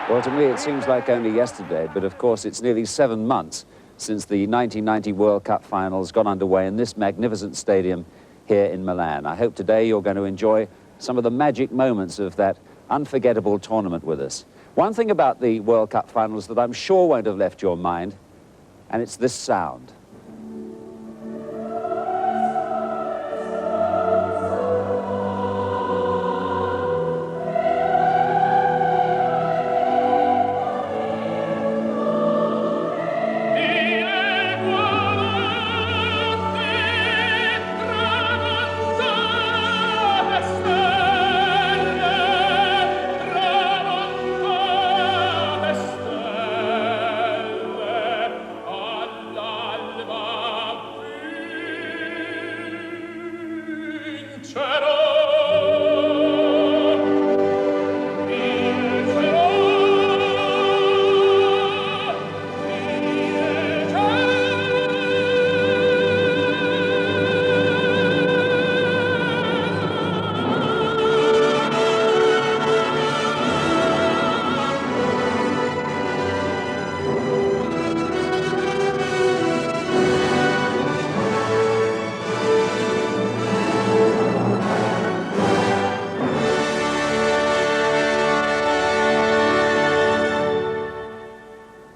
Well, to me it seems like only yesterday, but of course it's nearly 7 months since the 1990 World Cup finals got underway in this magnificent stadium here in Milan. I hope today you're going to enjoy some of the magic moments of that unforgettable tournament with us. One thing about the World Cup finals that I'm sure won't have left your mind, and it's this sound.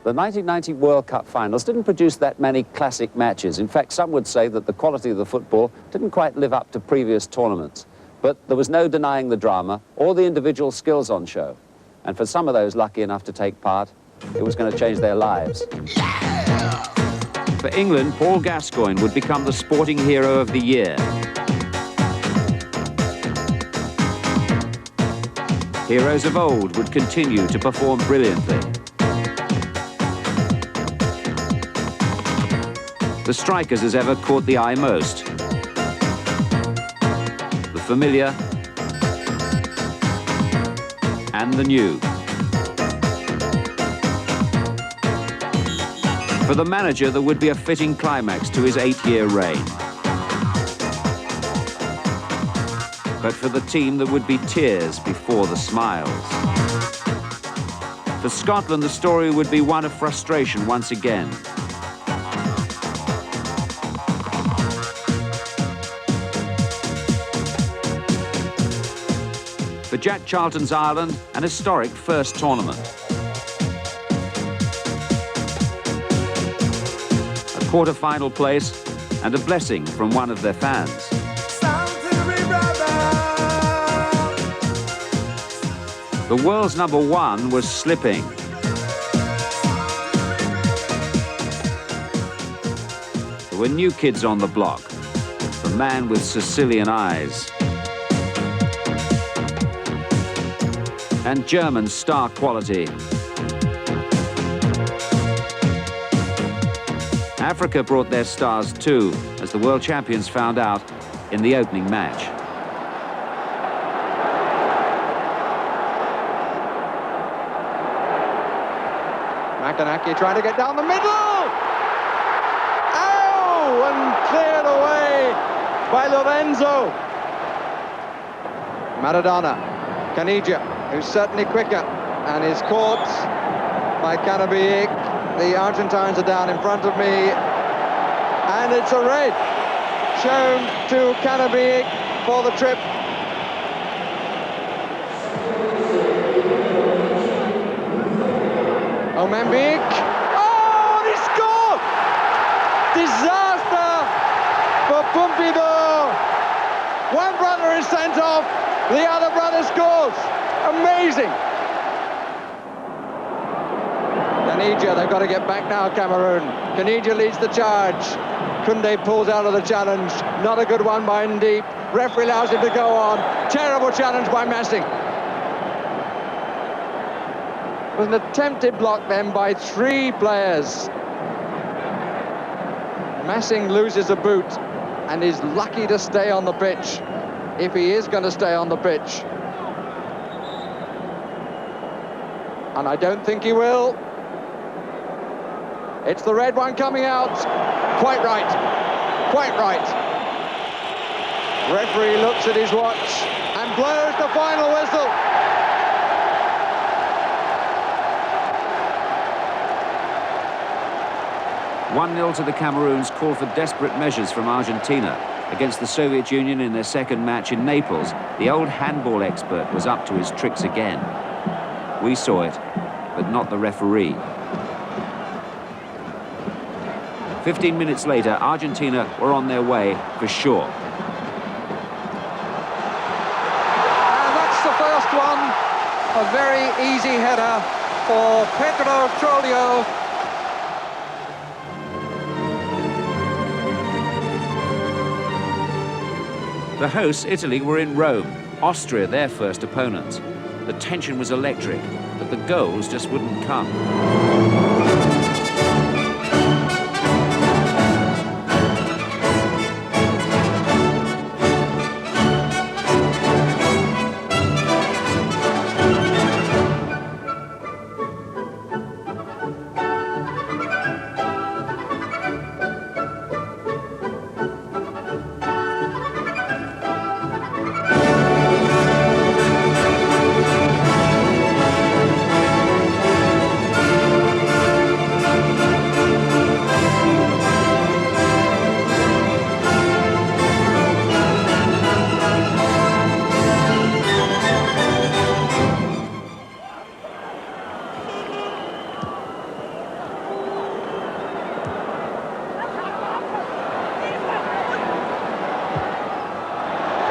The 1990 World Cup finals didn't produce that many classic matches. In fact, some would say that the quality of the football didn't quite live up to previous tournaments. But there was no denying the drama or the individual skills on show. And for some of those lucky enough to take part, it was going to change their lives. For England, Paul Gascoigne would become the sporting hero of the year. Heroes of old would continue to perform brilliantly. The strikers as ever caught the eye most. The familiar and the new. For the manager, there would be a fitting climax to his 8-year reign. But for the team, there would be tears before the smiles. For Scotland, the story would be one of frustration once again. For Jack Charlton's Ireland, an historic first tournament. A quarter-final place and a blessing from one of their fans. The world's #1 was slipping. There were new kids on the block. The man with Sicilian eyes. And German star quality. Africa brought their stars too, as the world champions found out in the opening match. Makanaki trying to get down the middle! Oh! And cleared away by Lorenzo. Maradona, Caniggia, who's certainly quicker, and is caught by Canabic. The Argentines are down in front of me, and it's a red shown to Canabic for the trip. Omembic. Oh, and he scored! Disaster for Pompidou. One brother is sent off, the other brother scores. Amazing. Caniggia, they've got to get back now, Cameroon. Caniggia leads the charge. Koundé pulls out of the challenge. Not a good one by Ndeep. Referee allows him to go on. Terrible challenge by Massing. It was an attempted block then by 3 players. Massing loses a boot and is lucky to stay on the pitch, if he is going to stay on the pitch. And I don't think he will. It's the red one coming out. Quite right. Quite right. Referee looks at his watch and blows the final whistle. "1-0 to the Cameroons" called for desperate measures from Argentina. Against the Soviet Union in their second match in Naples, the old handball expert was up to his tricks again. We saw it, but not the referee. 15 minutes later, Argentina were on their way for sure. And that's the first one. A very easy header for Pedro Troglio. The hosts, Italy, were in Rome, Austria their first opponents. The tension was electric, but the goals just wouldn't come.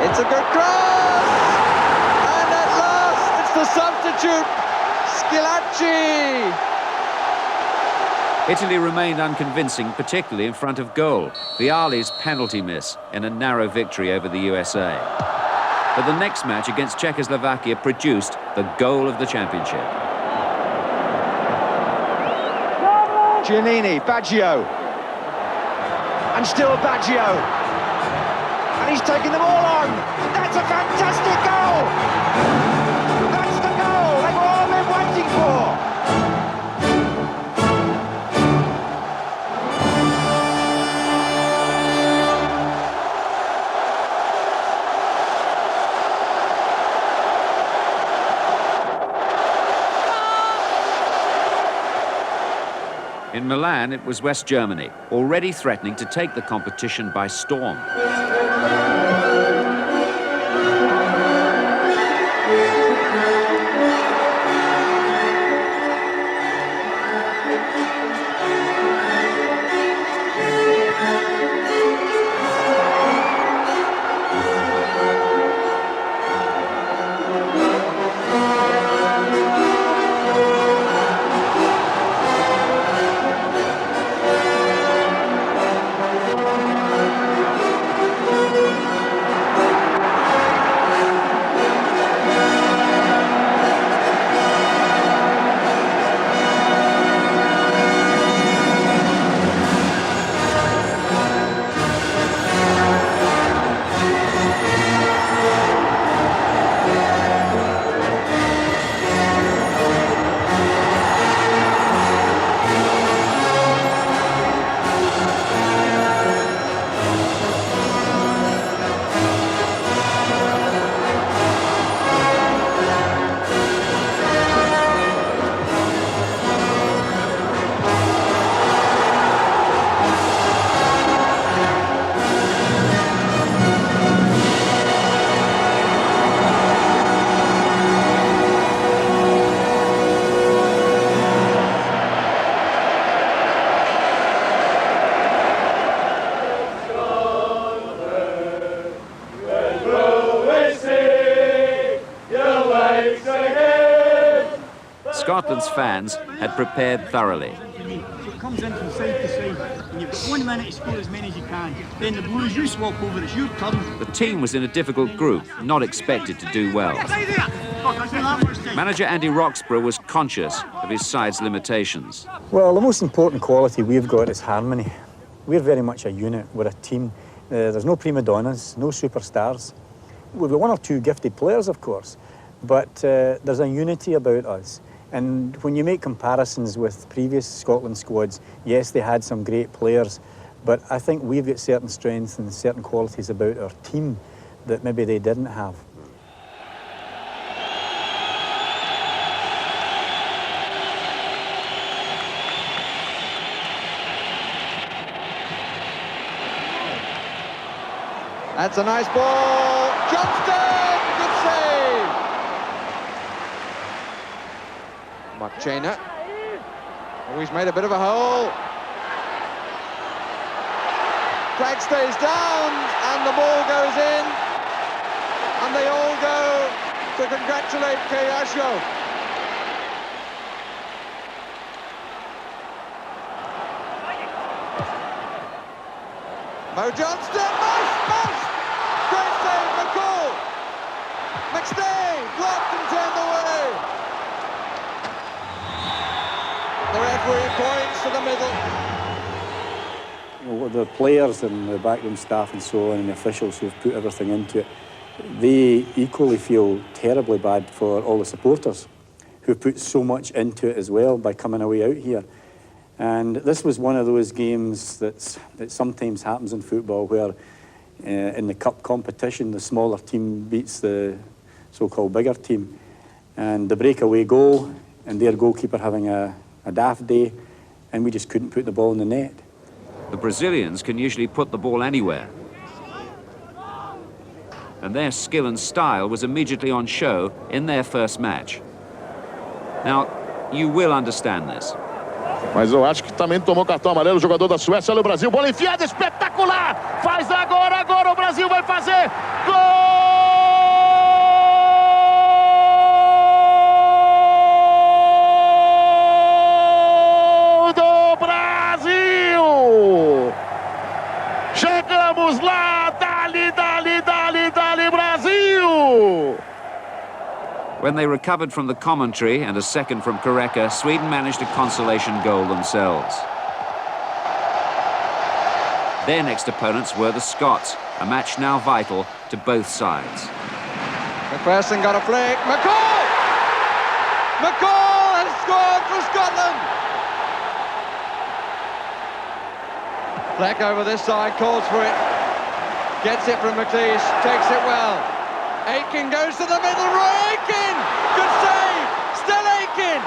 It's a good cross! And at last, it's the substitute, Schillaci! Italy remained unconvincing, particularly in front of goal. Vialli's penalty miss in a narrow victory over the USA. But the next match against Czechoslovakia produced the goal of the championship. Giannini, Baggio. And still Baggio. And he's taken them all on. That's a fantastic goal! That's the goal they've all been waiting for! In Milan, it was West Germany, already threatening to take the competition by storm. Scotland's fans had prepared thoroughly. So it comes in from side to side, and you've got 1 minute to score as many as you can. Then the Blues, you swap over, it's your turn. The team was in a difficult group, not expected to do well. Manager Andy Roxburgh was conscious of his side's limitations. Well, the most important quality we've got is harmony. We're very much a unit, we're a team. There's no prima donnas, no superstars. We've got 1 or 2 gifted players, of course, but there's a unity about us. And when you make comparisons with previous Scotland squads, yes, they had some great players, but I think we've got certain strengths and certain qualities about our team that maybe they didn't have. That's a nice ball. Johnston, good save. Marchena. Oh, he's made a bit of a hole. Flag stays down, and the ball goes in. And they all go to congratulate Keyasho. Mo Johnston, most! Great save, McCall! McStay, blocked and turned away. The referee points to the middle. Well, the players and the backroom staff and so on, and the officials who've put everything into it, they equally feel terribly bad for all the supporters who put so much into it as well by coming away out here. And this was one of those games that sometimes happens in football where in the cup competition the smaller team beats the so-called bigger team. And the breakaway goal and their goalkeeper having a daft day, and we just couldn't put the ball in the net. The Brazilians can usually put the ball anywhere. And their skill and style was immediately on show in their first match. Now, you will understand this. Mas eu acho que também tomou cartão amarelo o jogador da Suécia. Olha o Brasil, bola enfiada, espetacular! Faz agora o Brasil vai fazer! Gol do Brasil! Chegamos lá! Dali, dali, dali, dali, Brasil! When they recovered from the commentary and a second from Koreka, Sweden managed a consolation goal themselves. Their next opponents were the Scots, a match now vital to both sides. McPherson got a flick. McCall! McCall has scored for Scotland! Fleck over this side, calls for it. Gets it from McLeish, takes it well. Aiken goes to the middle, Roy Aiken! Good save! Still Aiken!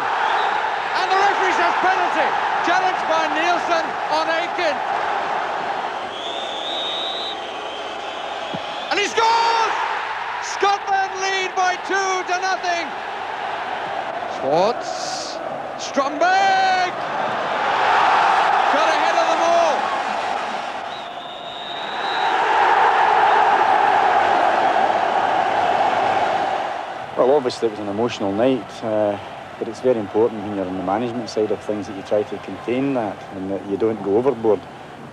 And the referee says penalty. Challenged by Nielsen on Aiken. And he scores! Scotland lead by 2-0. Schwartz. Stromberg! Got ahead of them all. Well, obviously it was an emotional night, but it's very important when you're on the management side of things that you try to contain that and that you don't go overboard.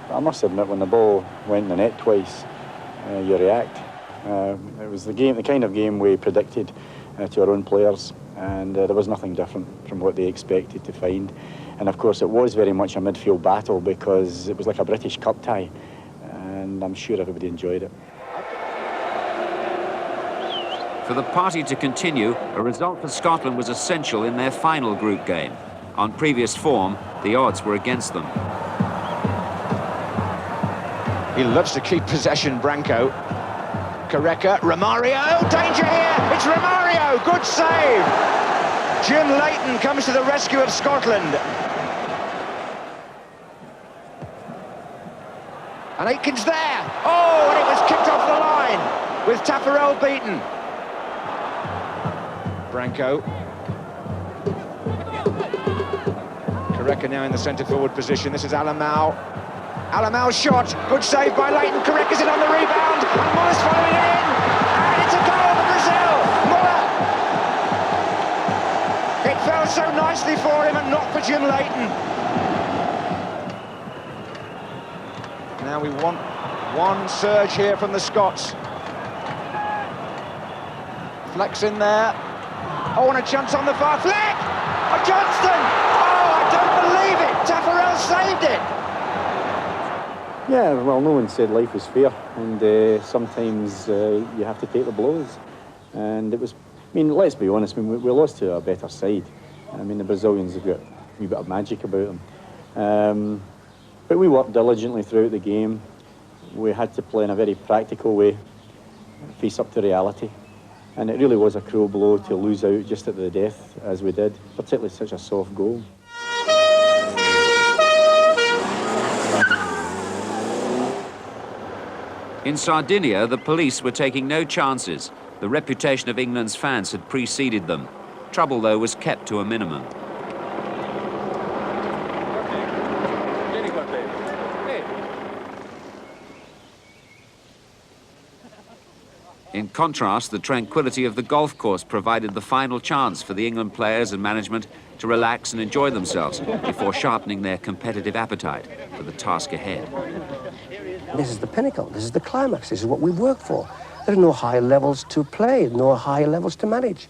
But I must admit, when the ball went in the net twice, you react. It was the kind of game we predicted to our own players, and there was nothing different from what they expected to find. And of course it was very much a midfield battle because it was like a British Cup tie, and I'm sure everybody enjoyed it. For the party to continue, a result for Scotland was essential in their final group game. On previous form, the odds were against them. He loves to keep possession, Branco. Koreka, Romario, danger here! It's Romario, good save! Jim Leighton comes to the rescue of Scotland. And Aiken's there! Oh, and it was kicked off the line with Taffarel beaten. Branco. Koreka now in the centre-forward position. This is Alamau. Alamau's shot. Good save by Leighton. Koreka's in on the rebound. And Muller's following it in. And it's a goal for Brazil. Muller. It fell so nicely for him and not for Jim Leighton. Now we want one surge here from the Scots. Fleck's in there. Oh, and a chance on the far flick! Oh, Johnston! Oh, I don't believe it! Taffarel saved it! Yeah, well, no one said life was fair, and sometimes you have to take the blows. And it was, I mean, let's be honest, we lost to a better side. I mean, the Brazilians have got a wee bit of magic about them. But we worked diligently throughout the game. We had to play in a very practical way, face up to reality. And it really was a cruel blow to lose out just at the death, as we did, particularly such a soft goal. In Sardinia, the police were taking no chances. The reputation of England's fans had preceded them. Trouble, though, was kept to a minimum. In contrast, the tranquility of the golf course provided the final chance for the England players and management to relax and enjoy themselves before sharpening their competitive appetite for the task ahead. This is the pinnacle, this is the climax, this is what we work for. There are no high levels to play, no high levels to manage.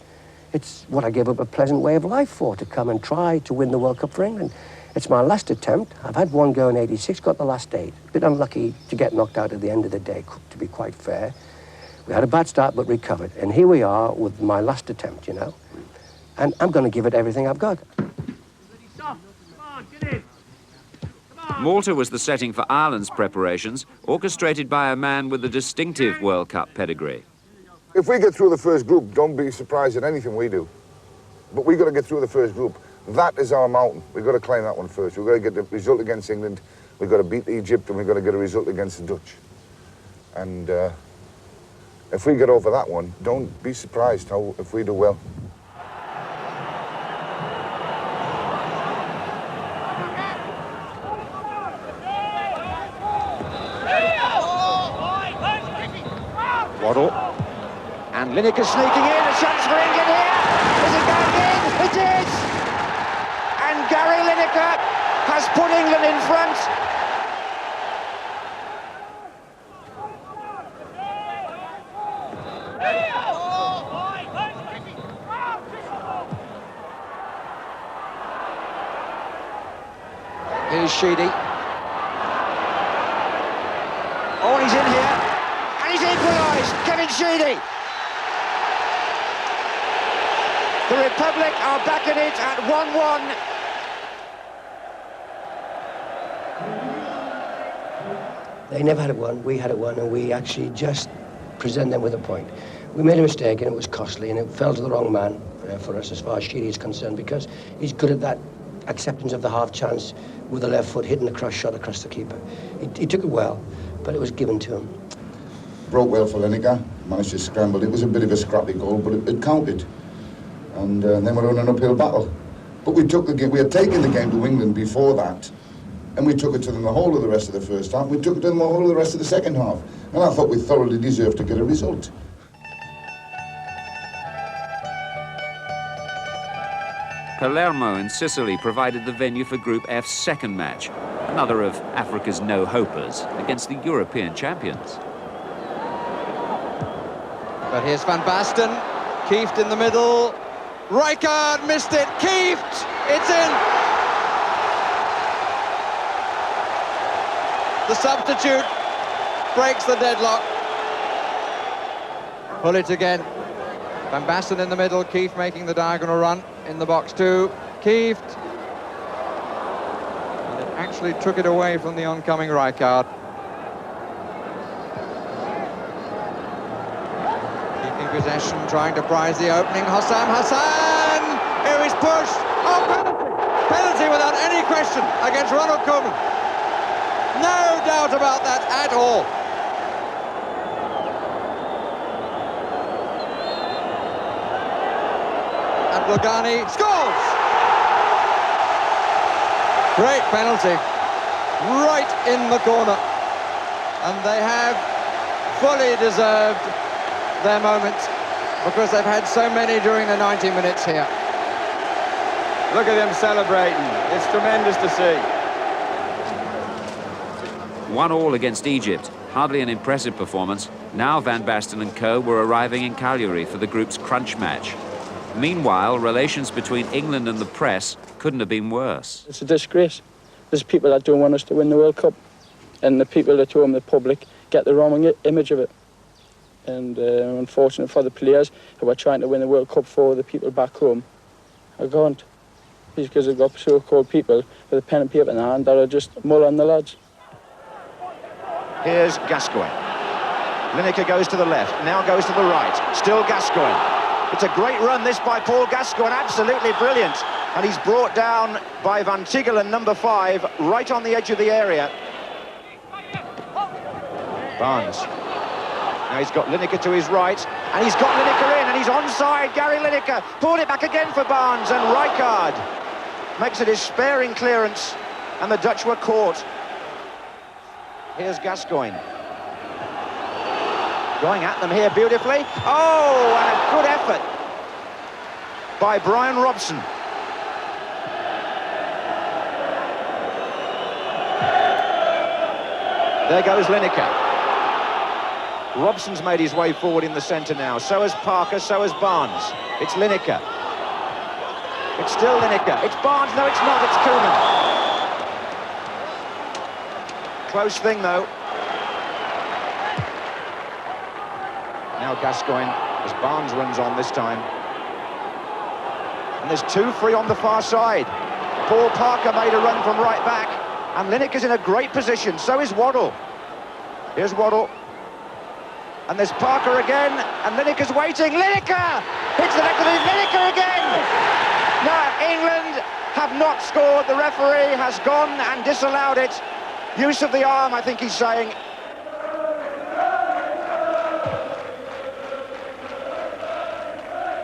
It's what I gave up a pleasant way of life for, to come and try to win the World Cup for England. It's my last attempt. I've had one go in '86, got the last 8. A bit unlucky to get knocked out at the end of the day, to be quite fair. We had a bad start, but recovered. And here we are with my last attempt, you know. And I'm going to give it everything I've got. Malta was the setting for Ireland's preparations, orchestrated by a man with a distinctive World Cup pedigree. If we get through the first group, don't be surprised at anything we do. But we've got to get through the first group. That is our mountain. We've got to climb that one first. We've got to get the result against England. We've got to beat Egypt, and we've got to get a result against the Dutch. And if we get over that one, don't be surprised if we do well. Waddle. And Lineker sneaking in, a chance for England here. Is it going in? It is! And Gary Lineker has put England in front. Here's Sheedy. Oh, and he's in here. And he's equalised. Kevin Sheedy. The Republic are back in it at 1-1. They never had it won, we had it won, and we actually just presented them with a point. We made a mistake, and it was costly, and it fell to the wrong man for us as far as Sheedy is concerned, because he's good at that acceptance of the half chance with the left foot, hitting the cross shot across the keeper. He took it well, but it was given to him. Broke well for Lineker, managed to scramble. It was a bit of a scrappy goal, but it counted. And then we're on an uphill battle. But we took the game. We had taken the game to England before that, and we took it to them the whole of the rest of the first half. We took it to them the whole of the rest of the second half. And I thought we thoroughly deserved to get a result. Palermo in Sicily provided the venue for Group F's second match, another of Africa's no-hopers against the European champions. But here's Van Basten, Kieft in the middle. Rijkaard missed it, Kieft, it's in. The substitute breaks the deadlock. Pull it again. Van Basten in the middle, Kieft making the diagonal run in the box too. Kieft. And it actually took it away from the oncoming Rijkaard. Keeping possession, trying to prize the opening. Hossam Hassan! Here he's pushed. Oh, penalty! Penalty without any question against Ronald Koeman. No doubt about that at all. And Logani scores! Great penalty. Right in the corner. And they have fully deserved their moment because they've had so many during the 90 minutes here. Look at them celebrating. It's tremendous to see. 1-1 against Egypt, hardly an impressive performance. Now Van Basten and co were arriving in Cagliari for the group's crunch match. Meanwhile, relations between England and the press couldn't have been worse. It's a disgrace. There's people that don't want us to win the World Cup, and the people at home, the public, get the wrong image of it. And unfortunate for the players who are trying to win the World Cup for the people back home, I can't. Because they've got so-called people with a pen and paper in their hand that are just mulling the lads. Here's Gascoigne. Lineker goes to the left, now goes to the right. Still Gascoigne. It's a great run, this, by Paul Gascoigne, absolutely brilliant. And he's brought down by Van Tigelen, number 5, right on the edge of the area. Barnes Now he's got Lineker to his right, and he's got Lineker in, and he's onside. Gary Lineker pulled it back again for Barnes, and Rijkaard makes a despairing clearance, and the Dutch were caught. Here's Gascoigne. Going at them here beautifully. Oh, and a good effort by Brian Robson. There goes Lineker. Robson's made his way forward in the centre now. So has Parker, so has Barnes. It's Lineker. It's still Lineker. It's Barnes. No, it's not. It's Koeman. Close thing, though. Now Gascoigne, as Barnes runs on this time. And there's 2 free on the far side. Paul Parker made a run from right back. And Lineker's in a great position. So is Waddle. Here's Waddle. And there's Parker again. And Lineker's waiting. Lineker! Hits the neck of it. Lineker again! No, England have not scored. The referee has gone and disallowed it. Use of the arm, I think he's saying.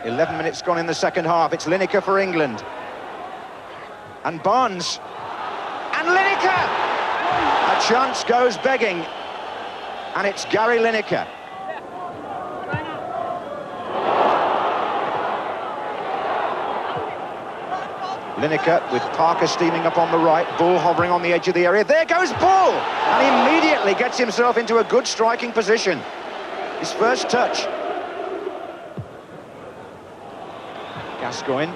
"11 minutes gone in the second half. It's Lineker for England. And Barnes. And Lineker! A chance goes begging. And it's Gary Lineker. Lineker with Parker steaming up on the right, Bull hovering on the edge of the area. There goes Bull! And he immediately gets himself into a good striking position. His first touch. Gascoigne.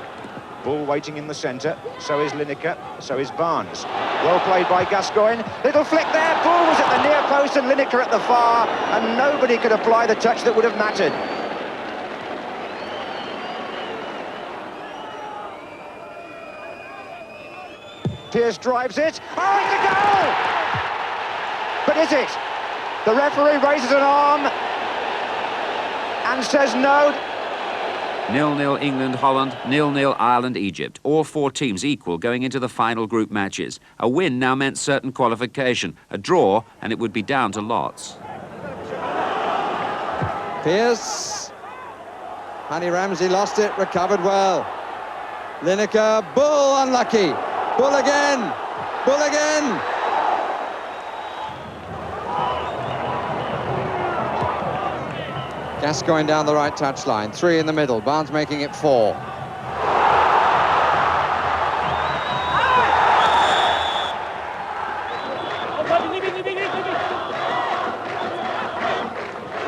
Bull waiting in the centre. So is Lineker. So is Barnes. Well played by Gascoigne. Little flick there. Bull was at the near post and Lineker at the far. And nobody could apply the touch that would have mattered. Pearce drives it. Oh, it's a goal! But is it? The referee raises an arm and says no. 0-0 England, Holland, 0-0 Ireland, Egypt. All 4 teams equal going into the final group matches. A win now meant certain qualification. A draw, and it would be down to lots. Pearce. Honey Ramsey lost it, recovered well. Lineker, Bull unlucky. Bull again! Bull again! Gascoigne down the right touchline. 3 in the middle. Barnes making it 4.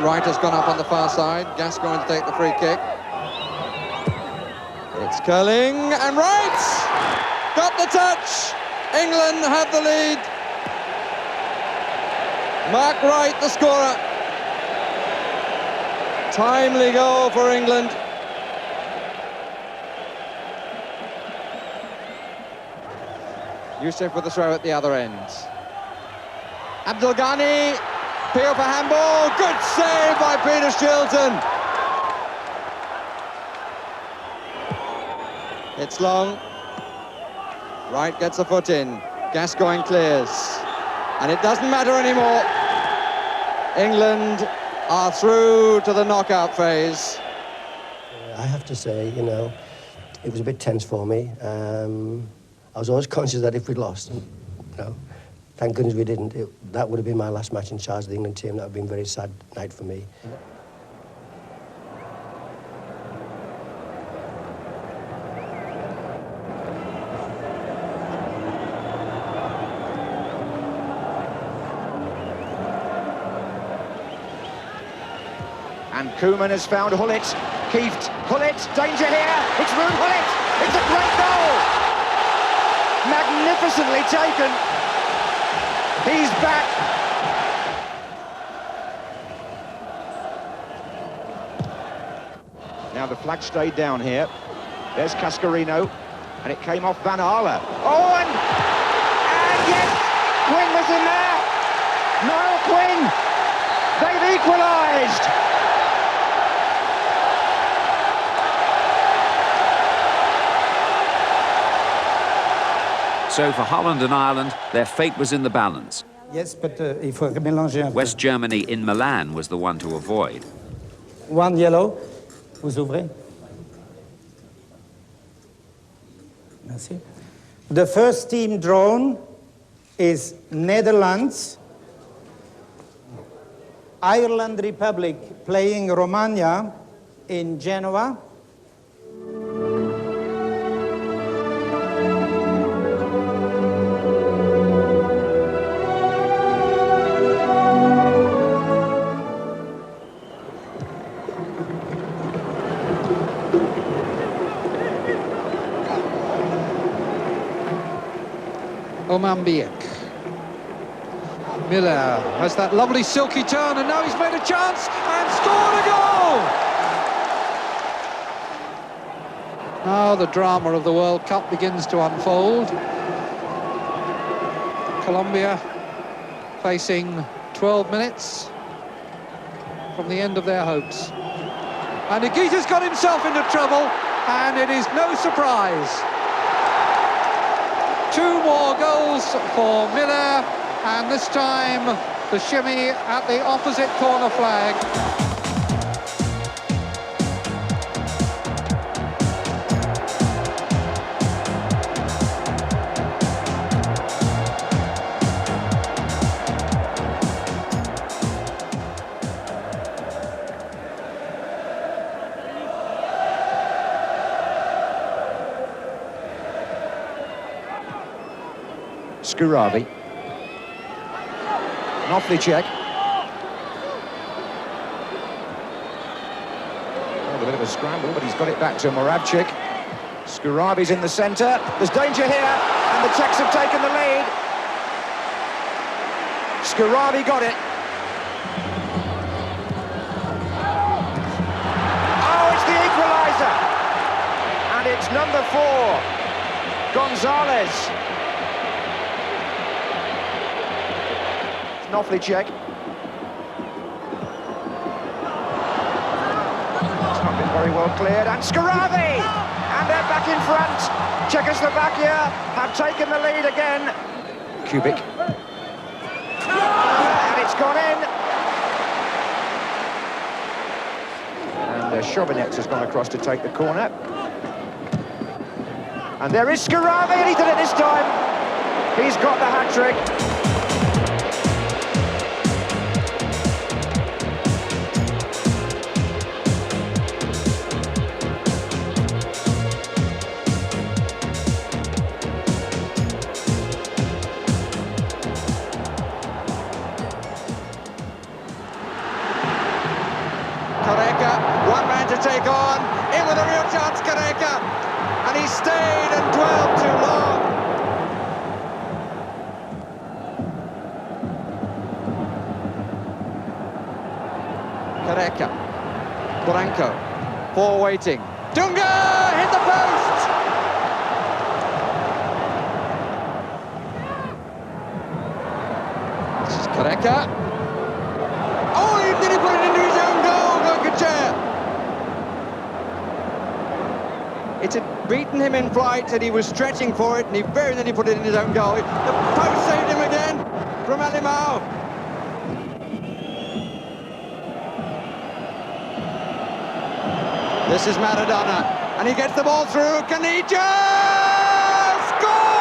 Wright has gone up on the far side. Gascoigne to take the free kick. It's curling and Wright! Got the touch! England have the lead. Mark Wright, the scorer. Timely goal for England. Youssef with the throw at the other end. Abdul Ghani, appeal for handball. Good save by Peter Shilton. It's long. Wright gets a foot in. Gascoigne clears. And it doesn't matter anymore. England are through to the knockout phase. I have to say, you know, it was a bit tense for me. I was always conscious that if we'd lost, you know, thank goodness we didn't. That would have been my last match in charge of the England team. That would have been a very sad night for me. And Koeman has found Hullet. Kieft, Hullet, danger here. It's Ruud Hullet. It's a great goal. Magnificently taken. He's back. Now the flag stayed down here. There's Cascarino, and it came off Van Aale. Oh, and yes, Quinn was in there. Niall Quinn. They've equalised. So for Holland and Ireland, their fate was in the balance. Yes, but il faut mélanger un peu. West Germany in Milan was the one to avoid. One yellow. Vous ouvrez. Merci. The first team drawn is Netherlands, Ireland Republic playing Romania in Genoa. Omambiak. Miller has that lovely silky turn, and now he's made a chance and scored a goal! Now the drama of the World Cup begins to unfold. Colombia facing 12 minutes from the end of their hopes. And Higuita's got himself into trouble, and it is no surprise. 2 more goals for Miller, and this time the shimmy at the opposite corner flag. Skurabi. Knoflicek. Oh, a bit of a scramble, but he's got it back to Moravcik. Skurabi's in the centre. There's danger here, and the Czechs have taken the lead. Skurabi got it. Oh, it's the equaliser. And it's number 4, Gonzalez. Knoflicek. It's not been very well cleared, and Skurabi! And they're back in front. Czechoslovakia have taken the lead again. Kubik. And it's gone in. And Chauvinets has gone across to take the corner. And there is Skurabi, and he did it this time. He's got the hat-trick. To take on, in with a real chance, Careca, and he stayed and dwelled too long. Careca, Branco, 4 waiting. Dunga hit the post. This is Careca. Oh, he did put it into his own goal, Gokacher. It had beaten him in flight, and he was stretching for it, and he very nearly put it in his own goal. The post saved him again from Alimao. This is Maradona, and he gets the ball through. Canija scores!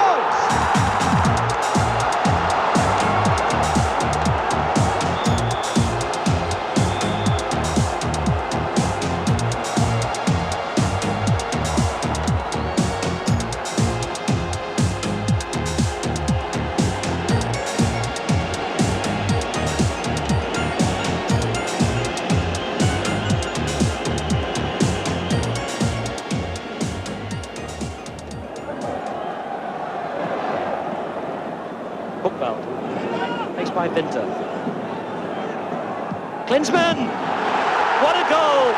By Winter. Klinsmann! What a goal!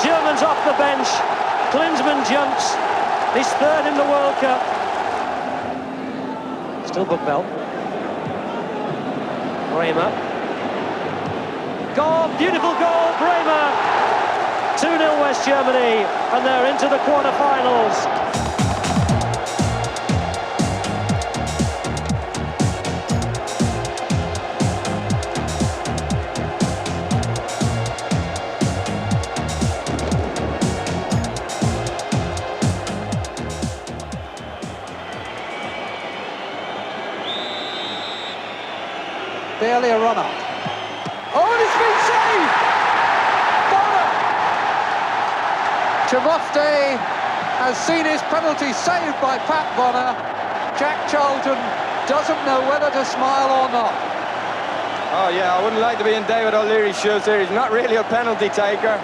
Germans off the bench. Klinsmann jumps. He's 3rd in the World Cup. Still Buchbell. Bremer. Goal! Beautiful goal! Bremer! 2-0 West Germany, and they're into the quarter-finals. clearly a runner. Oh, and it's been saved! Bonner! Chimofte has seen his penalty saved by Pat Bonner. Jack Charlton doesn't know whether to smile or not. Oh yeah, I wouldn't like to be in David O'Leary's shoes here. He's not really a penalty taker.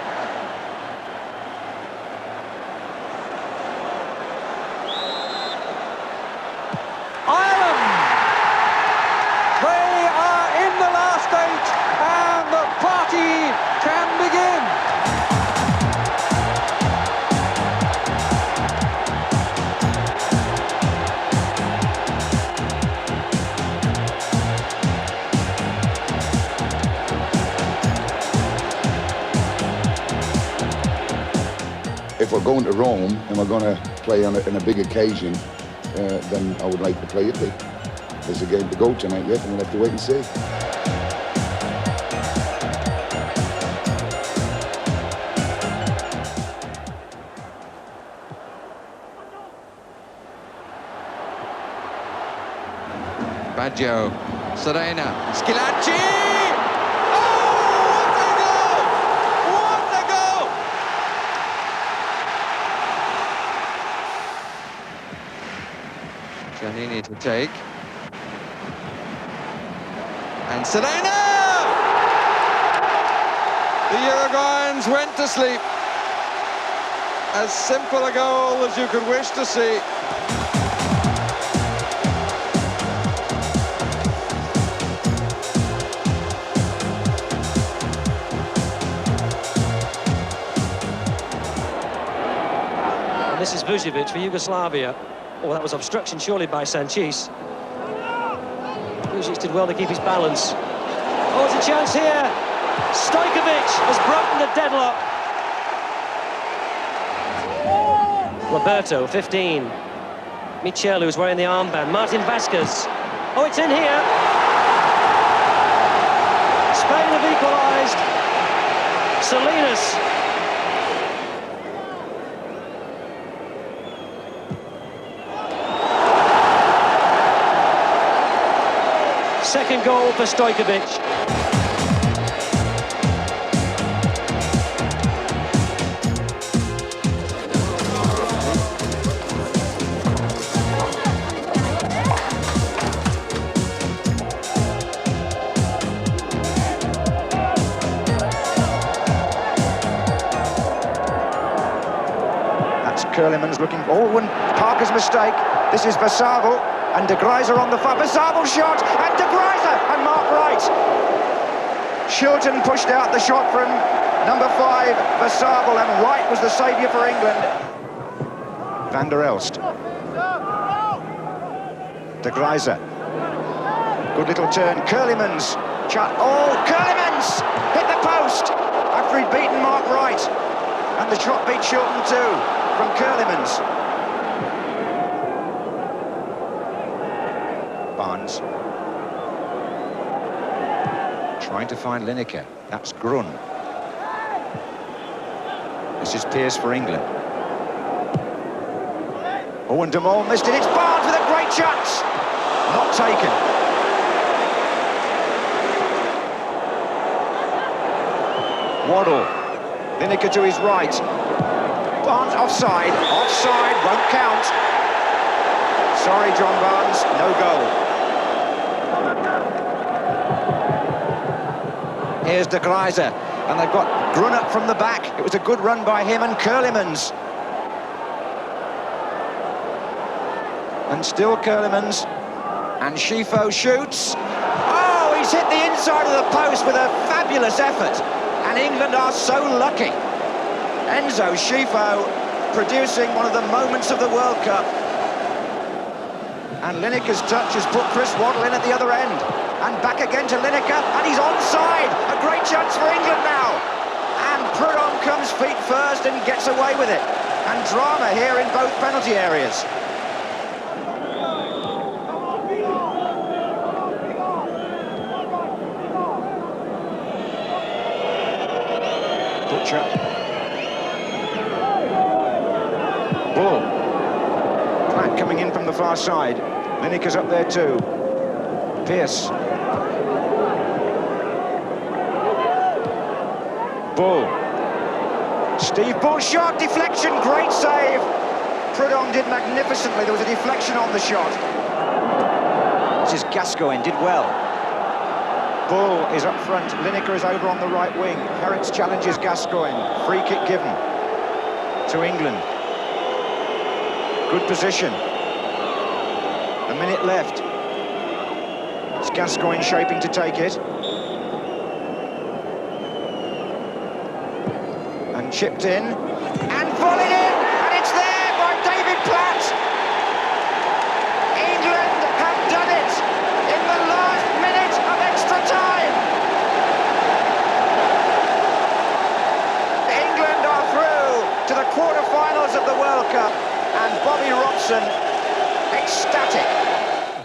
Ireland! They are in the last 8 and the party can begin. If we're going to Rome and we're going to play on in a big occasion, then I would like to play Italy. There's a game to go tonight yet, and we'll have to wait and see. Baggio, Serena, Schillaci! Oh, what a goal! What a goal! Giannini to take. And Serena! The Uruguayans went to sleep. As simple a goal as you could wish to see. This is Vujovic for Yugoslavia. Oh, that was obstruction surely by Sanchez. Vujovic did well to keep his balance. Oh, it's a chance here. Stojkovic has broken the deadlock. Roberto, 15. Michel, who's wearing the armband. Martin Vasquez. Oh, it's in here. Spain have equalised. Salinas. Second goal for Stojkovic. That's Curliman's looking. Oh, and Parker's mistake. This is Versabel. And De Greiser on the far. Versabel shot, and De Greiser, and Mark Wright. Shilton pushed out the shot from number 5, Versabel, and Wright was the saviour for England. Van der Elst. De Greiser. Good little turn. Curlimans. Oh, Curlimans! Hit the post after he'd beaten Mark Wright. And the shot beat Shilton too, from Curlimans. Barnes. Trying to find Lineker. That's Grun. This is Pearce for England. Oh, and De Mol missed it. It's Barnes with a great chance. Not taken. Waddle. Lineker to his right. Barnes offside. Offside, won't count. Sorry, John Barnes, no goal. Here's De Greiser, and they've got Grun up from the back. It was a good run by him and Curlimans. And still Curlimans. And Schifo shoots. Oh, he's hit the inside of the post with a fabulous effort. And England are so lucky. Enzo Schifo producing one of the moments of the World Cup. And Lineker's touch has put Chris Waddle in at the other end. And back again to Lineker, and he's onside. A great chance for England now. And Prudhomme comes feet first and gets away with it. And drama here in both penalty areas. Butcher. Bull. Platt coming in from the far side. Lineker's up there too. Pearce. Bull. Steve Bull shot, deflection, great save. Prudhomme did magnificently. There was a deflection on the shot. This is Gascoigne, did well. Bull is up front, Lineker is over on the right wing. Herentz challenges Gascoigne. Free kick given to England. Good position. A minute left. It's Gascoigne shaping to take it. And chipped in. And volleyed in! And it's there by David Platt! England have done it in the last minute of extra time! England are through to the quarter-finals of the World Cup, and Bobby Robson ecstatic.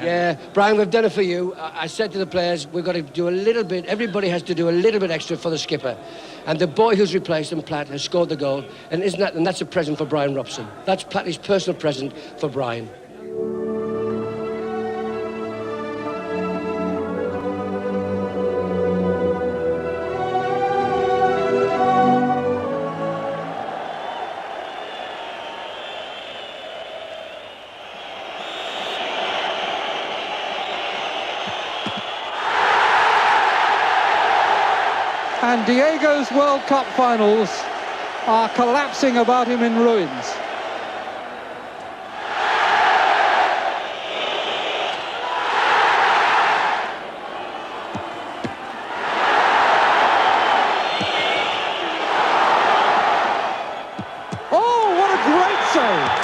Yeah, Brian, we've done it for you. I said to the players, we've got to do a little bit, everybody has to do a little bit extra for the skipper. And the boy who's replaced him, Platt, has scored the goal. And that's a present for Brian Robson. That's Platty's personal present for Brian. And Diego's World Cup finals are collapsing about him in ruins. Oh, what a great save!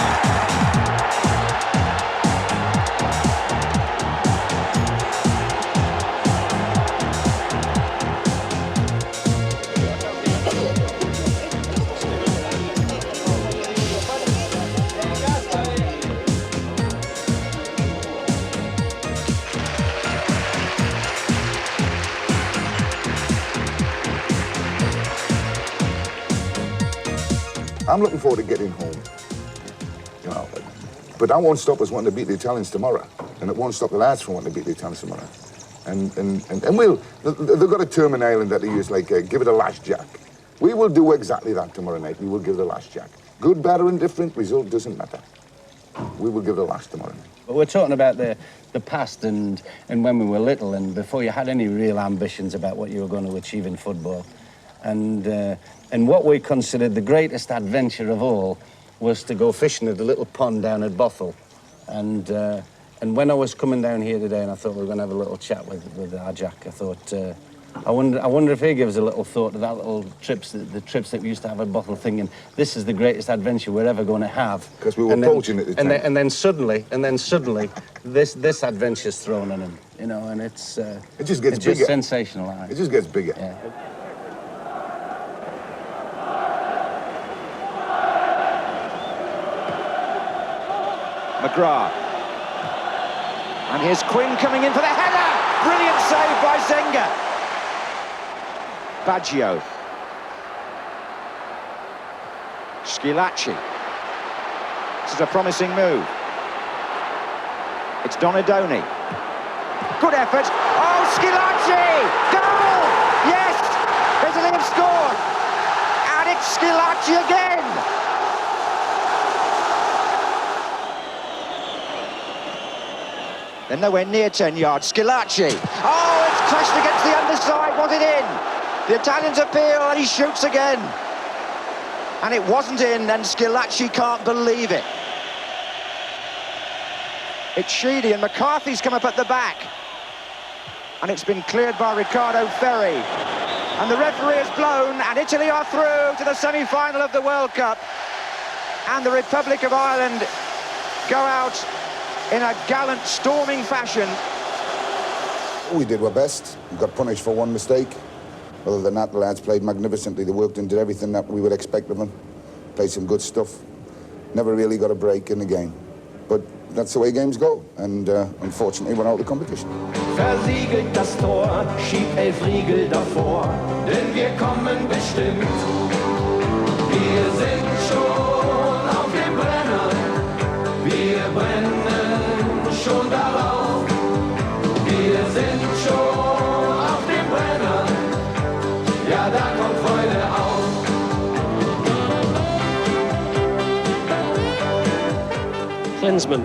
I'm looking forward to getting home, you know, but that won't stop us wanting to beat the Italians tomorrow, and it won't stop the lads from wanting to beat the Italians tomorrow. And they've got a term in Ireland that they use, like, give it a last jack. We will do exactly that tomorrow night. We will give it a last jack. Good, bad, or indifferent, result doesn't matter. We will give it a last tomorrow night. But we're talking about the past and when we were little, and before you had any real ambitions about what you were going to achieve in football. And what we considered the greatest adventure of all was to go fishing at a little pond down at Bothell. And when I was coming down here today and I thought we were going to have a little chat with our Jack, I thought, I wonder if he gives a little thought to that little trips, the trips that we used to have at Bothell, thinking this is the greatest adventure we're ever going to have. Because we were poaching at the time. And then suddenly, this adventure's thrown on him, you know, and it just gets bigger. Just sensational. It just gets bigger. Yeah. McGrath. And here's Quinn coming in for the header! Brilliant save by Zenga. Baggio. Schilacci. This is a promising move. It's Donadoni. Good effort. Oh, Schilacci! Goal! Yes! Italy have scored! And it's Schilacci again! They're nowhere near 10 yards. Schilacci. Oh, it's clashed against the underside. Was it in? The Italians appeal and he shoots again. And it wasn't in, and Schilacci can't believe it. It's Sheedy, and McCarthy's come up at the back. And it's been cleared by Riccardo Ferri. And the referee has blown, and Italy are through to the semi-final of the World Cup. And the Republic of Ireland go out in a gallant, storming fashion. We did our best. We got punished for one mistake. Other than that, the lads played magnificently. They worked and did everything that we would expect of them. Played some good stuff. Never really got a break in the game. But that's the way games go. And unfortunately, we're out of the competition. Versiegelt das Tor, schieb 11 Riegel davor, denn wir kommen bestimmt. Wir sind schon auf dem Brenner, wir brennen schon darauf. Wir sind schon auf dem Brenner, ja da kommt Freude auf. Klinsmann.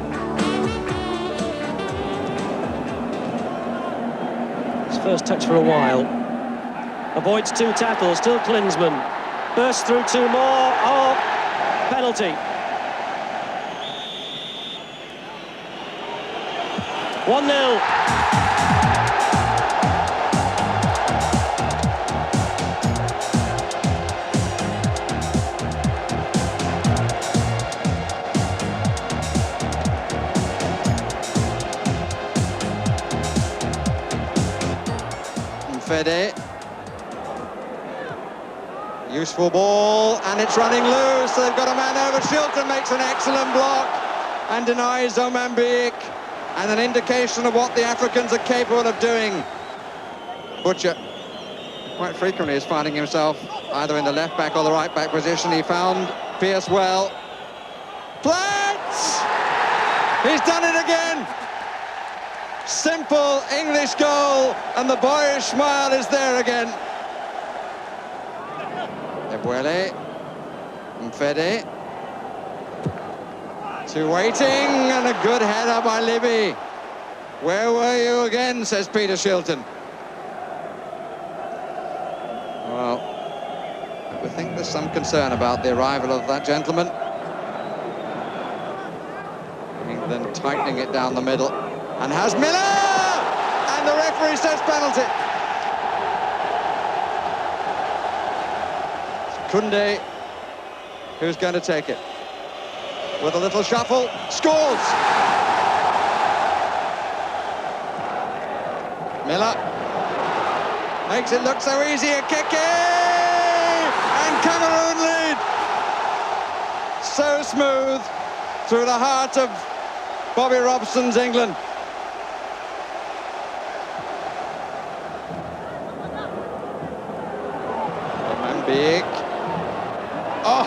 His first touch for a while. Avoids 2 tackles, still Klinsmann. Bursts through 2 more. Oh, penalty. 1-0. Fede. Useful ball, and it's running loose. They've got a man over. Shilton makes an excellent block and denies Omambiik, and an indication of what the Africans are capable of doing. Butcher quite frequently is finding himself either in the left back or the right back position. He found Pearce well. Platts! He's done it again! Simple English goal, and the boyish smile is there again. Ebuele, Mfede, 2 waiting, and a good header by Libby. Where were you again, says Peter Shilton. Well, I think there's some concern about the arrival of that gentleman. England tightening it down the middle. And has Miller! And the referee says penalty. Kunde, who's going to take it? With a little shuffle, scores! Miller makes it look so easy, a kick in! And Cameroon lead! So smooth through the heart of Bobby Robson's England. Big. Oh,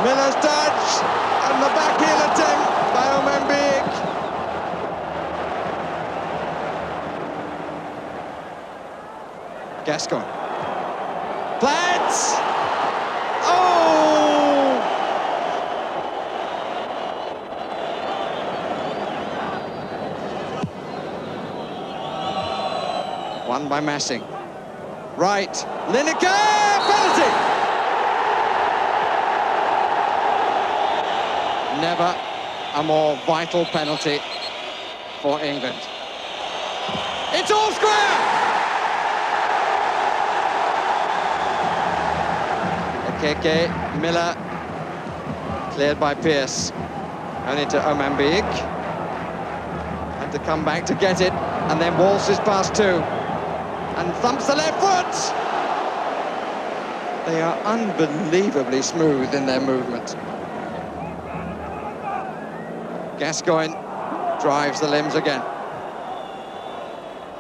Miller's touch, and the backheel attempt by Omambiik. Gascoigne. Platts! Oh! Won by Massing. Right, Lineker! Penalty! Never a more vital penalty for England. It's all square! Okeke, Miller, cleared by Pearce. Only to Omambiik. Had to come back to get it, and then waltzes past 2. And thumps the left foot! They are unbelievably smooth in their movement. Gascoigne drives the limbs again.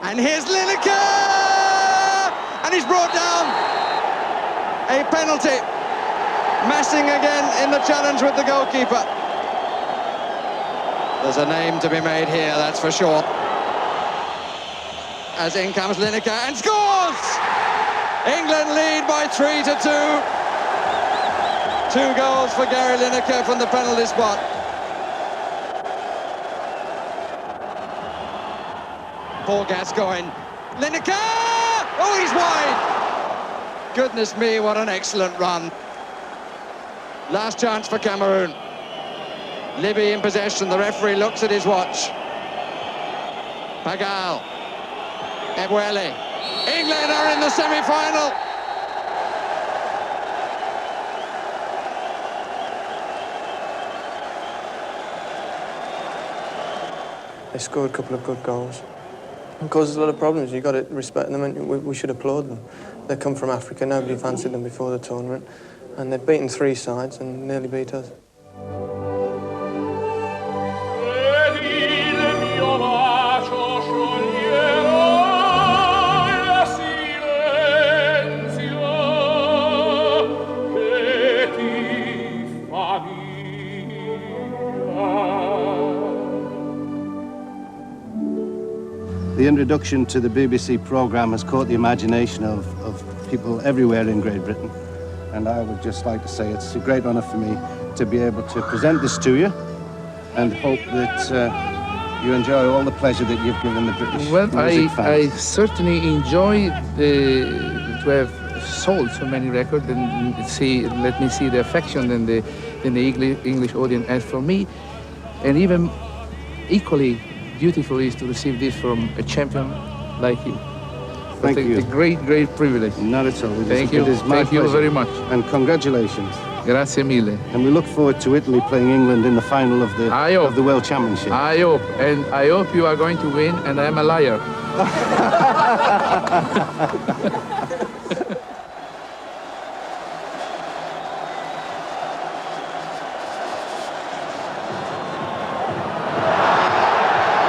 And here's Lineker! And he's brought down a penalty. Massing again in the challenge with the goalkeeper. There's a name to be made here, that's for sure. As in comes Lineker and scores! England lead by 3-2. 2 goals for Gary Lineker from the penalty spot. Paul Gascoigne. Lineker! Oh, he's wide! Goodness me, what an excellent run. Last chance for Cameroon. Libby in possession. The referee looks at his watch. Pagal. Ebuele. England are in the semi-final. They scored a couple of good goals. It causes a lot of problems. You've got to respect them, and we should applaud them. They come from Africa. Nobody fancied them before the tournament, and they've beaten 3 sides and nearly beat us. The introduction to the BBC programme has caught the imagination of people everywhere in Great Britain. And I would just like to say it's a great honour for me to be able to present this to you. and hope that you enjoy all the pleasure that you've given the British music fans. I certainly enjoy to have sold so many records and let me see the affection in the English audience. And for me, and even equally beautiful is to receive this from a champion like you. Thank you. A great privilege. Not at all. Thank you. It is my Thank you very much. And congratulations. Grazie mille. And we look forward to Italy playing England in the final of the World Championship. I hope. And I hope you are going to win, and I am a liar.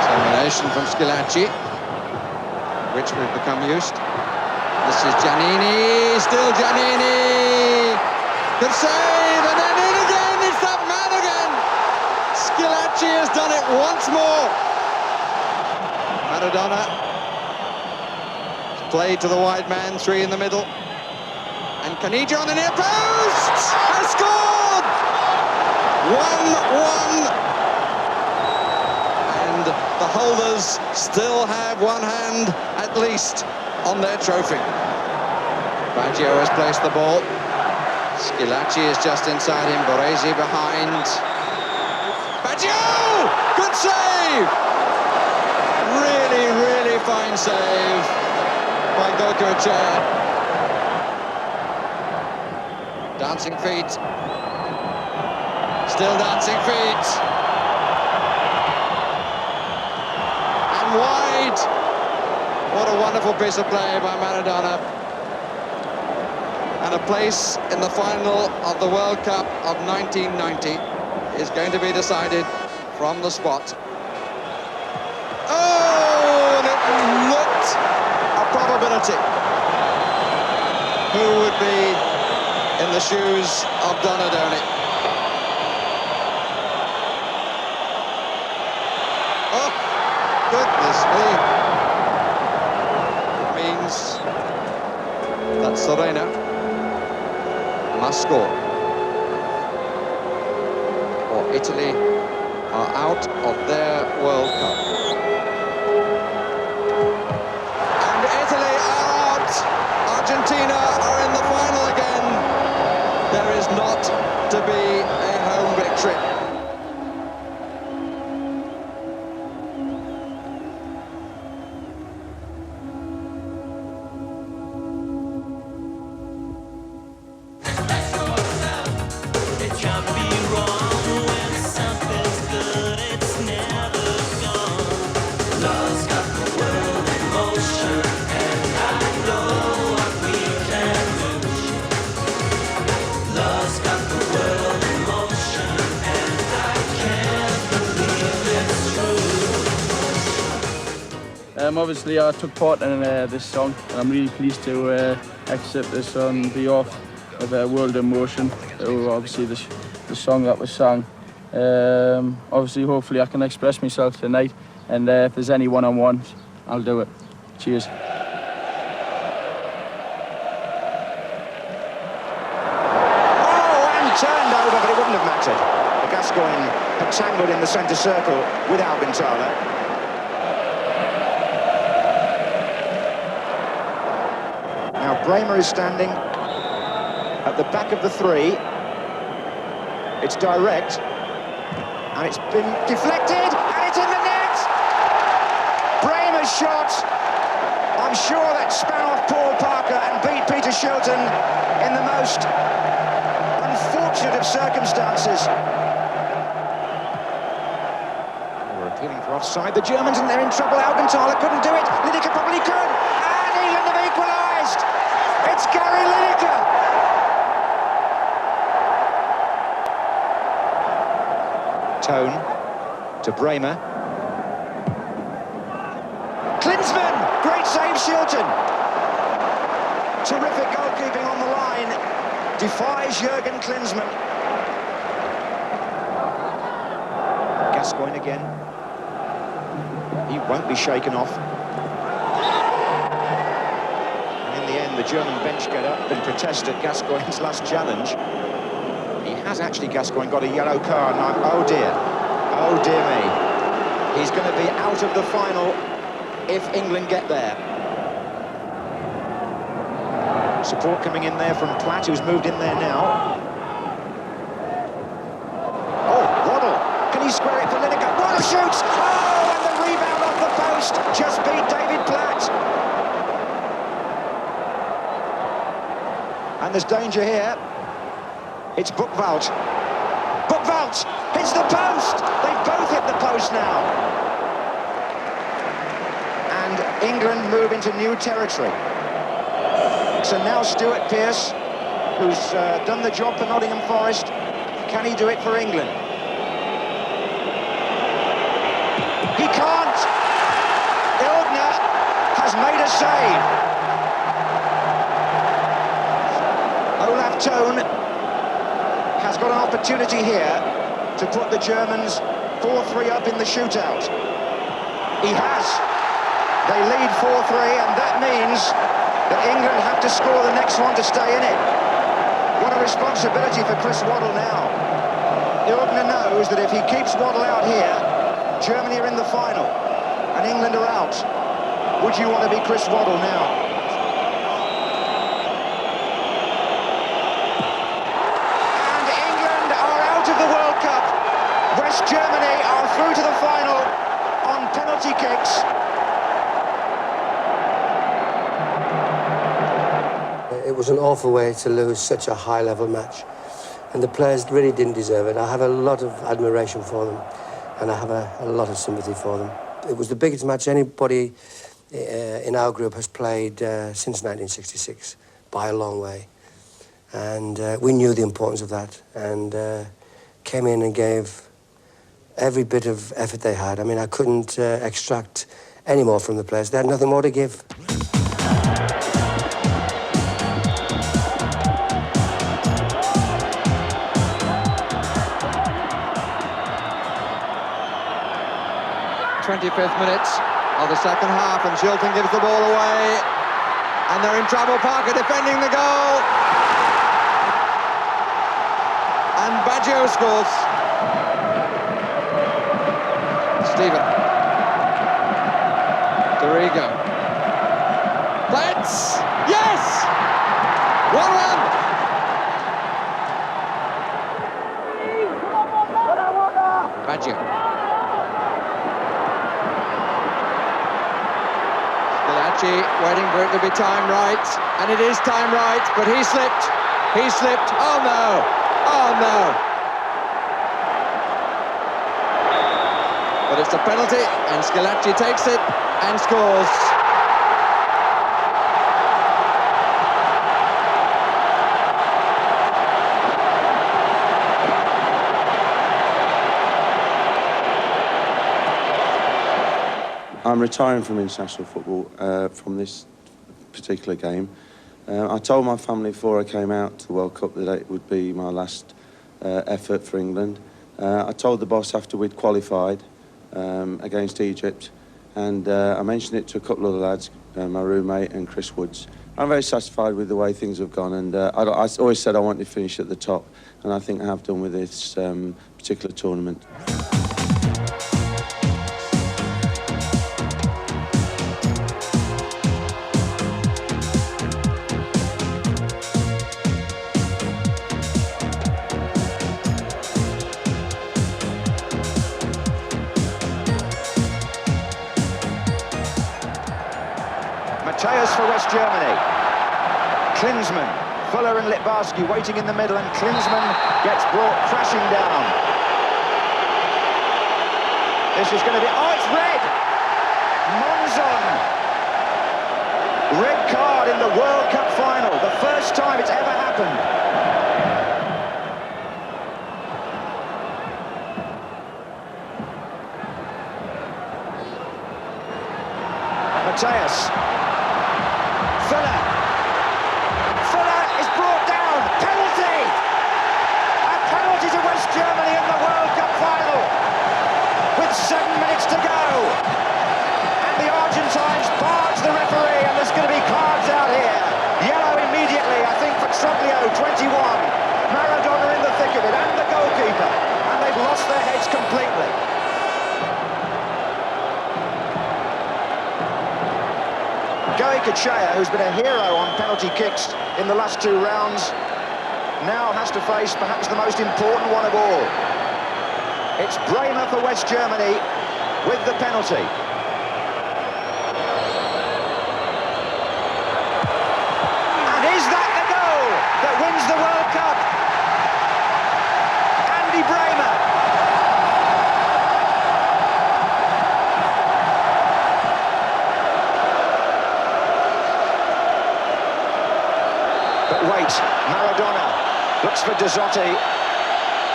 Termination from Schillaci, which we've become used. This is Giannini, still Giannini. Good save, and then in again, it's that man again. Schillaci has done it once more. Maradona played to the wide man, 3 in the middle. And Caniggia on the near post has scored! 1-1. And the holders still have one hand, at least, on their trophy. Baggio has placed the ball. Schillaci is just inside him, Boresi behind. Baggio! Good save! Really fine save by Gokoechea. Dancing feet. Still dancing feet. And wide. What a wonderful piece of play by Maradona. And a place in the final of the World Cup of 1990 is going to be decided from the spot. Oh, and it looked a probability. Who would be in the shoes of Donadoni? Oh, goodness me. It means that Serena must score, or Italy are out of their World Cup. And Italy are out. Argentina are in the final again. There is not to be a home victory. Obviously, I took part in this song, and I'm really pleased to accept this on behalf of World in Motion. Obviously, the song that was sung. Obviously, hopefully, I can express myself tonight, and if there's any one-on-ones, I'll do it. Cheers. Turned over, but it wouldn't have mattered. The Gascoigne had tangled in the centre circle with Alcantara. Now Bremer is standing at the back of the 3. It's direct, and it's been deflected, and it's in the net! Bremer's shot, I'm sure that span off Paul Parker and beat Peter Shilton in the most unfortunate of circumstances. They were appealing for offside, the Germans, and they're in trouble. Alcantara couldn't do it. Lineker probably could, and England have equalised. It's Gary Lineker. Tone to Bremer. Klinsmann, great save, Shilton. Terrific goalkeeping on the line. Defies Jurgen Klinsmann. Gascoigne again. He won't be shaken off. And in the end, the German bench get up and protest at Gascoigne's last challenge. He has actually, Gascoigne, got a yellow card, and oh dear. Oh dear me. He's going to be out of the final if England get there. Support coming in there from Platt, who's moved in there now. Oh, Waddle. Can he square it for Lineker? Waddle shoots! Oh, and the rebound off the post just beat David Platt. And there's danger here. It's Boekveld. Boekveld hits the post! They've both hit the post now. And England move into new territory. So now Stuart Pearce, who's done the job for Nottingham Forest, can he do it for England? He can't! Ilgner has made a save. Olaf Thon has got an opportunity here to put the Germans 4-3 up in the shootout. He has. They lead 4-3, and that means that England have to score the next one to stay in it. What a responsibility for Chris Waddle now. Ilgner knows that if he keeps Waddle out here, Germany are in the final, and England are out. Would you want to be Chris Waddle now? And England are out of the World Cup. West Germany are through to the final on penalty kicks. It was an awful way to lose such a high-level match, and the players really didn't deserve it. I have a lot of admiration for them, and I have a lot of sympathy for them. It was the biggest match anybody in our group has played since 1966, by a long way. And we knew the importance of that, and came in and gave every bit of effort they had. I mean, I couldn't extract any more from the players. They had nothing more to give. 25th minute of the second half, and Chilton gives the ball away, and they're in trouble. Parker defending the goal, and Baggio scores. Stephen Dorigo, Betts, yes, 1-1. Baggio. Waiting for it to be time right, and it is time right, but he slipped, oh no, but it's a penalty, and Schillaci takes it and scores. I'm retiring from international football from this particular game. I told my family before I came out to the World Cup that it would be my last effort for England. I told the boss after we'd qualified against Egypt, and I mentioned it to a couple of the lads, my roommate and Chris Woods. I'm very satisfied with the way things have gone, and I always said I wanted to finish at the top, and I think I have done with this particular tournament. Mateus for West Germany. Klinsmann, Fuller and Litbarski waiting in the middle, and Klinsmann gets brought crashing down. This is going to be... Oh, it's red! Monzon! Red card in the World Cup final. The first time it's ever happened. Mateus. Fuller is brought down. Penalty! A penalty to West Germany in the World Cup final with 7 minutes to go. And the Argentines barge the referee, and there's going to be cards out here. Yellow immediately, I think, for Troglio, 21. Maradona in the thick of it, and the goalkeeper. And they've lost their heads completely. Necochea, who's been a hero on penalty kicks in the last 2 rounds, now has to face perhaps the most important one of all. It's Bremer for West Germany with the penalty. And is that the goal that wins the World Cup? Andy Bremer. But wait, Maradona looks for Dezzotti,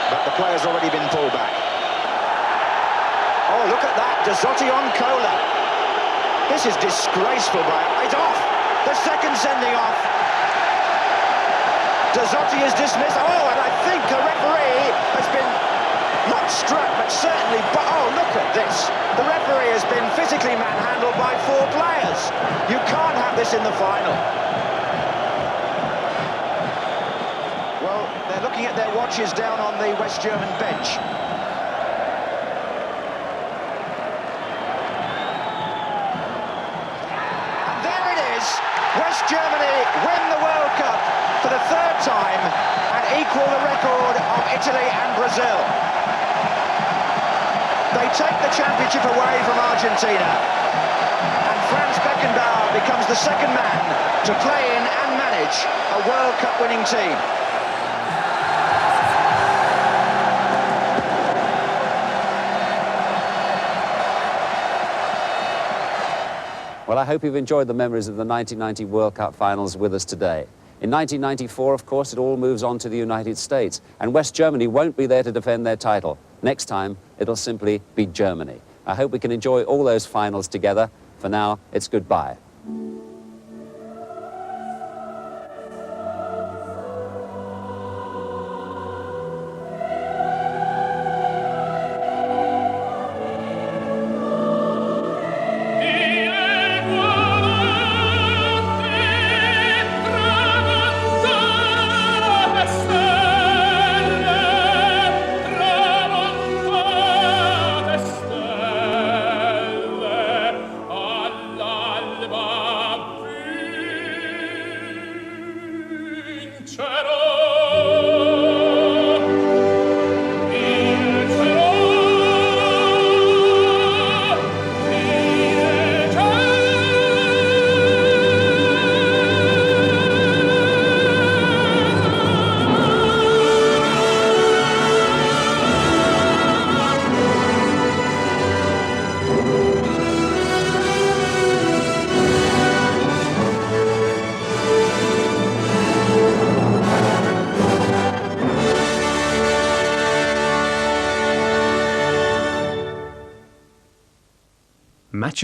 but the player's already been pulled back. Oh, look at that, Dezzotti on Cola. This is disgraceful, Brian. It's off, the second sending off. Dezzotti is dismissed. Oh, and I think the referee has been not struck, but certainly, oh, look at this. The referee has been physically manhandled by 4 players. You can't have this in the final. They're looking at their watches down on the West German bench. And there it is. West Germany win the World Cup for the 3rd time and equal the record of Italy and Brazil. They take the championship away from Argentina, and Franz Beckenbauer becomes the 2nd man to play in and manage a World Cup winning team. Well, I hope you've enjoyed the memories of the 1990 World Cup finals with us today. In 1994, of course, it all moves on to the United States, and West Germany won't be there to defend their title. Next time, it'll simply be Germany. I hope we can enjoy all those finals together. For now, it's goodbye. Match